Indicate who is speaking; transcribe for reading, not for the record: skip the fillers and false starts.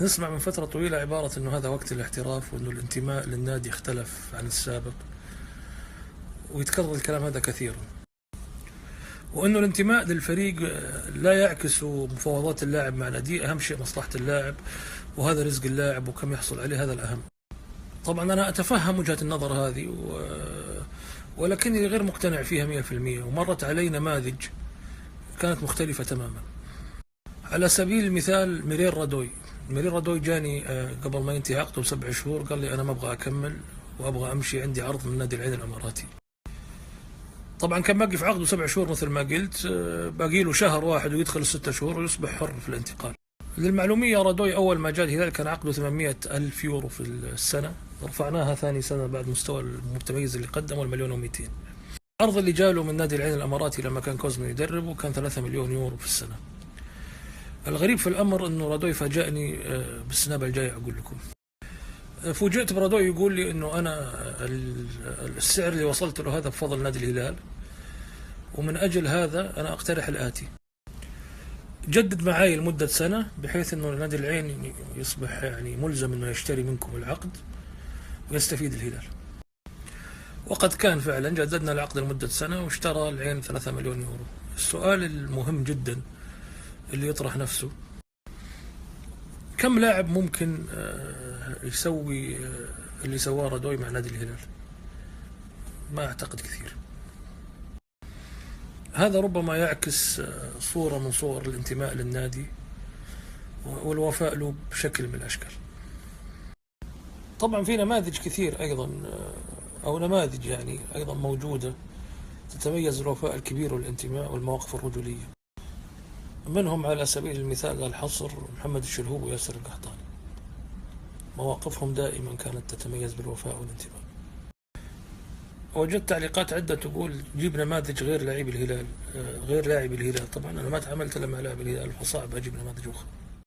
Speaker 1: نسمع من فترة طويلة عبارة أنه هذا وقت الاحتراف وأنه الانتماء للنادي اختلف عن السابق، ويتكرر الكلام هذا كثيرا، وأنه الانتماء للفريق لا يعكس مفاوضات اللاعب مع ناديه، أهم شيء مصلحة اللاعب، وهذا رزق اللاعب وكم يحصل عليه هذا الأهم. طبعا أنا أتفهم وجهة النظر هذه ولكني غير مقتنع فيها 100%، ومرت علي نماذج كانت مختلفة تماما. على سبيل المثال ميرير رادوي جاني قبل ما ينتهي عقده ب7 شهور، قال لي أنا ما أبغى أكمل وأبغى أمشي، عندي عرض من نادي العين الأماراتي. طبعا كان باقي في عقده 7 شهور مثل ما قلت، باقي له شهر واحد ويدخل 6 شهور ويصبح حر في الانتقال. للمعلومية رادوي أول ما جاء الهلال كان عقده 800 ألف يورو في السنة، رفعناها ثاني سنة بعد مستوى المتميز اللي قدمه 1,200,000. العرض اللي جاله من نادي العين الأماراتي لما كان كوزمي يدربه كان 3 مليون يورو في السنة. الغريب في الأمر أنه رادوي فاجأني بالسنابة الجاية أقول لكم. فوجئت برادوي يقول لي أنه أنا السعر اللي وصلت له هذا بفضل نادي الهلال، ومن أجل هذا أنا أقترح الآتي: جدد معاي لمدة سنة بحيث أنه نادي العين يصبح يعني ملزم أنه يشتري منكم العقد ويستفيد الهلال. وقد كان فعلا جددنا العقد لمدة سنة واشترى العين 3 مليون يورو. السؤال المهم جدا اللي يطرح نفسه: كم لاعب ممكن يسوي اللي سواه رادوي مع نادي الهلال؟ ما أعتقد كثير. هذا ربما يعكس صورة من صور الانتماء للنادي والوفاء له بشكل من الأشكال. طبعا في نماذج كثير أيضا، أو نماذج يعني أيضا موجودة تتميز الوفاء الكبير والانتماء والمواقف الرجولية. منهم على سبيل المثال الحصر محمد الشلهوب وياسر القحطاني، مواقفهم دائما كانت تتميز بالوفاء والانتماء. وجدت تعليقات عدة تقول جيب نماذج غير لاعب الهلال. طبعا أنا ما تعاملت مع لاعب الهلال فصعب أجيب نماذج أخرى.